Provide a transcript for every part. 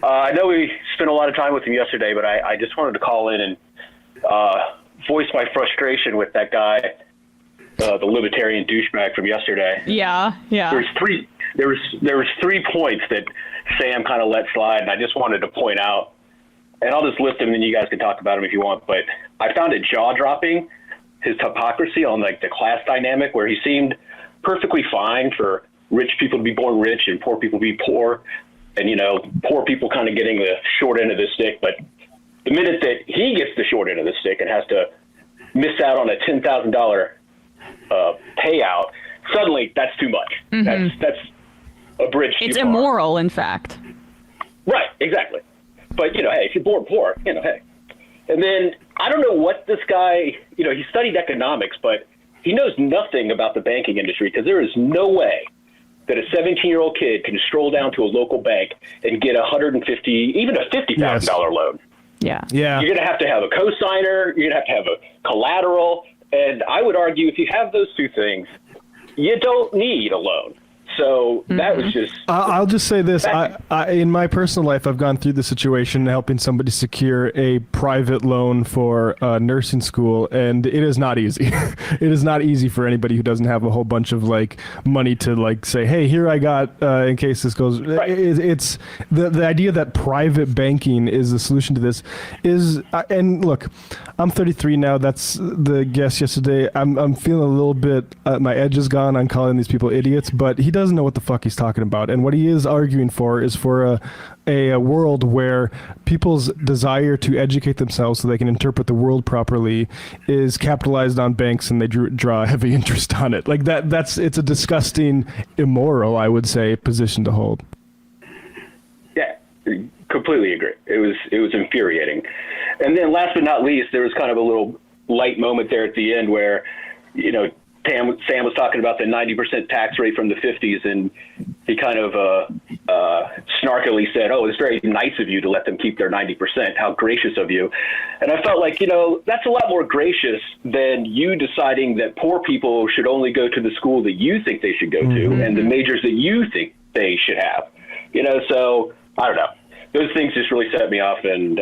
I know we spent a lot of time with him yesterday, but I just wanted to call in and voice my frustration with that guy, the Libertarian douchebag from yesterday. Yeah. There was 3 points that Sam kind of let slide, and I just wanted to point out, and I'll just list them, and then you guys can talk about them if you want. But I found it jaw-dropping, his hypocrisy on like the class dynamic, where he seemed perfectly fine for rich people to be born rich and poor people to be poor, and poor people kind of getting the short end of the stick. But the minute that he gets the short end of the stick and has to miss out on a $10,000 payout, suddenly that's too much. Mm-hmm. That's a bridge. It's immoral, in fact. Right, exactly. But hey, if you're born poor, hey. And then I don't know what this guy, he studied economics, but he knows nothing about the banking industry, because there is no way that a 17-year-old kid can stroll down to a local bank and get $150,000, even a $50,000 loan. Yeah. You're going to have a cosigner. You're going to have a collateral. And I would argue if you have those two things, you don't need a loan. So that was just... I'll just say this. I, in my personal life, I've gone through the situation helping somebody secure a private loan for nursing school, and it is not easy. It is not easy for anybody who doesn't have a whole bunch of money to say, hey, here I got in case this goes... Right. It's the idea that private banking is the solution to this is... and look, I'm 33 now. That's the guess yesterday. I'm feeling a little bit... my edge is gone on calling these people idiots, but he doesn't know what the fuck he's talking about. And what he is arguing for is for a world where people's desire to educate themselves so they can interpret the world properly is capitalized on banks, and they draw heavy interest on it. It's a disgusting, immoral, I would say, position to hold. Yeah, completely agree. It was infuriating. And then last but not least, there was kind of a little light moment there at the end where, Sam was talking about the 90% tax rate from the 50s, and he kind of snarkily said, oh, it's very nice of you to let them keep their 90%. How gracious of you. And I felt like, that's a lot more gracious than you deciding that poor people should only go to the school that you think they should go to and the majors that you think they should have. So I don't know. Those things just really set me off, and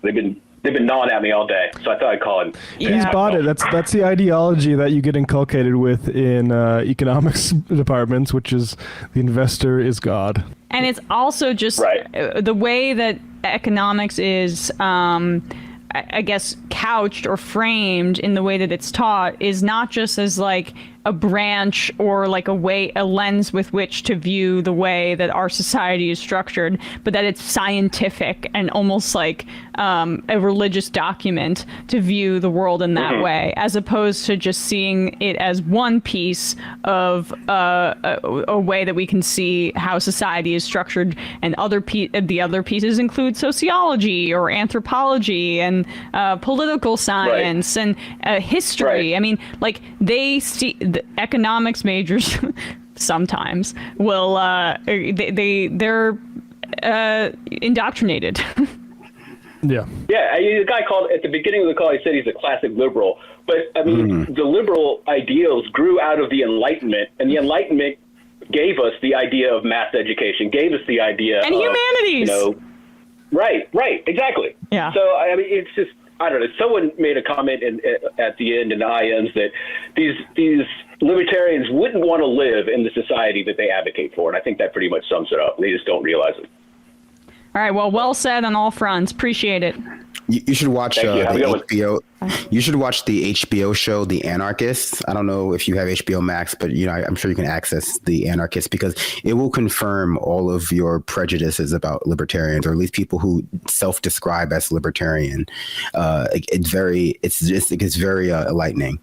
they've been gnawing at me all day, so I thought I'd call him. Yeah. He's bought it. That's the ideology that you get inculcated with in economics departments, which is the investor is God. And it's also just the way that economics is, I guess, couched or framed in the way that it's taught is not just as a branch or a lens with which to view the way that our society is structured, but that it's scientific and almost like a religious document to view the world in that way, as opposed to just seeing it as one piece of a way that we can see how society is structured, and the other pieces include sociology or anthropology and political science and history. I mean, they see the economics majors sometimes will they're indoctrinated. Yeah. The guy called at the beginning of the call. He said he's a classic liberal, but I mean, the liberal ideals grew out of the Enlightenment, and the Enlightenment gave us the idea of mass education, gave us the idea and of humanities. Right, exactly. Yeah. So I mean, it's just, I don't know. Someone made a comment at the end in the IMs that these libertarians wouldn't want to live in the society that they advocate for, and I think that pretty much sums it up. They just don't realize it. All right. Well said on all fronts. Appreciate it. You should watch the HBO. You should watch the HBO show, The Anarchists. I don't know if you have HBO Max, but I'm sure you can access The Anarchists, because it will confirm all of your prejudices about libertarians, or at least people who self-describe as libertarian. It's very enlightening.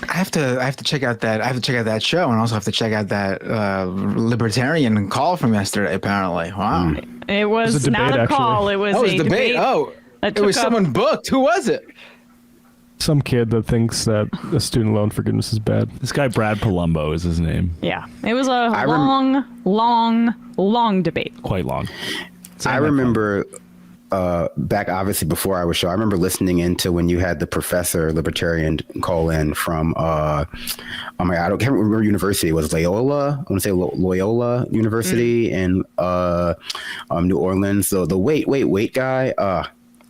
I have to check out that show, and also have to check out that libertarian call from yesterday. Apparently, wow, it was not a call. It was a debate. Oh, it was someone booked. Who was it? Some kid that thinks that a student loan forgiveness is bad. This guy Brad Palumbo is his name. Yeah, it was a long debate. Quite long. I remember back obviously before our show, I remember listening into when you had the professor libertarian call in from I can't remember university. It was Loyola. I want to say Loyola University in New Orleans. So the wait guy.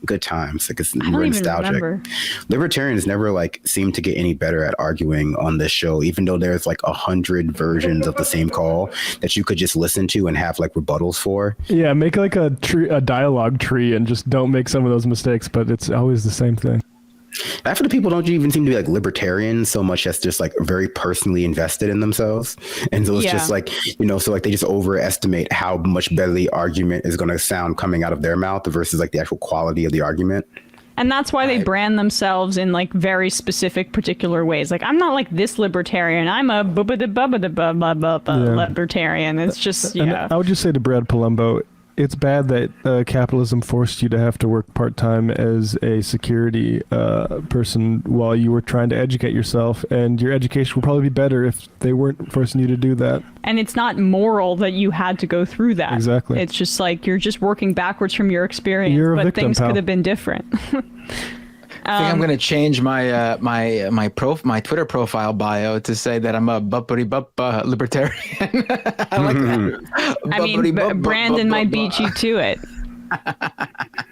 Good times. Like it's we're nostalgic. Remember. Libertarians never like seem to get any better at arguing on this show, even though there's like 100 versions of the same call that you could just listen to and have like rebuttals for. Yeah, make like a dialogue tree and just don't make some of those mistakes, but it's always the same thing. Half of the people don't even seem to be like libertarians so much as just like very personally invested in themselves. And so it's just like, so like they just overestimate how much better the argument is going to sound coming out of their mouth versus like the actual quality of the argument. And that's why they brand themselves in like very specific particular ways. Like, I'm not like this libertarian. I'm a libertarian. It's just, And I would just say to Brad Palumbo, it's bad that capitalism forced you to have to work part-time as a security person while you were trying to educate yourself, and your education would probably be better if they weren't forcing you to do that. And it's not moral that you had to go through that. Exactly. It's just like you're just working backwards from your experience, you're a but victim, things pal. could have been different. I think I'm going to change my my Twitter profile bio to say that I'm a libertarian. I like that. I mean, Brandon might beat you to it.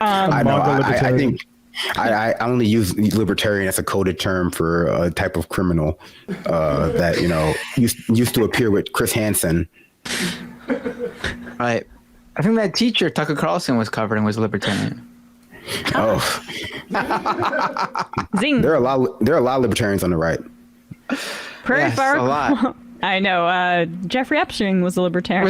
I know. I think I only use libertarian as a coded term for a type of criminal that used to appear with Chris Hansen. Right. I think that teacher Tucker Carlson was covering was libertarian. Oh, Zing. There are a lot of libertarians on the right. Prairie Fire. A lot. I know. Jeffrey Epstein was a libertarian.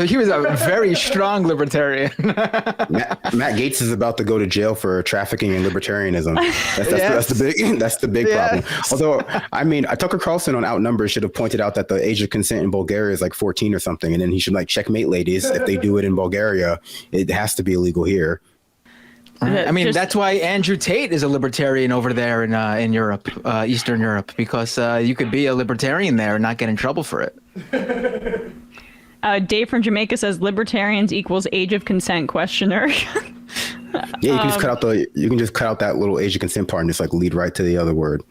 He was a very strong libertarian. Matt Gaetz is about to go to jail for trafficking and libertarianism. That's the big problem. Although, I mean, Tucker Carlson on Outnumbered should have pointed out that the age of consent in Bulgaria is like 14 or something, and then he should like checkmate ladies. If they do it in Bulgaria, it has to be illegal here. I mean, that's why Andrew Tate is a libertarian over there in Europe, Eastern Europe, because you could be a libertarian there and not get in trouble for it. Dave from Jamaica says libertarians equals age of consent questioner. Yeah, you can just cut out that little age of consent part and just like lead right to the other word.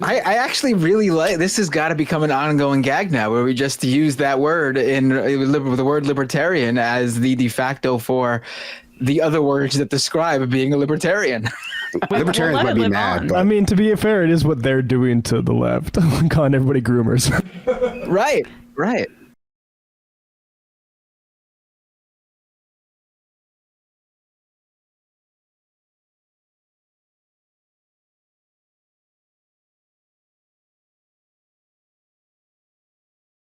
I actually really like this. Has got to become an ongoing gag now, where we just use that word the word libertarian as the de facto for the other words that describe being a libertarian. Libertarians might be mad. I mean, to be fair, it is what they're doing to the left, calling everybody groomers. Right.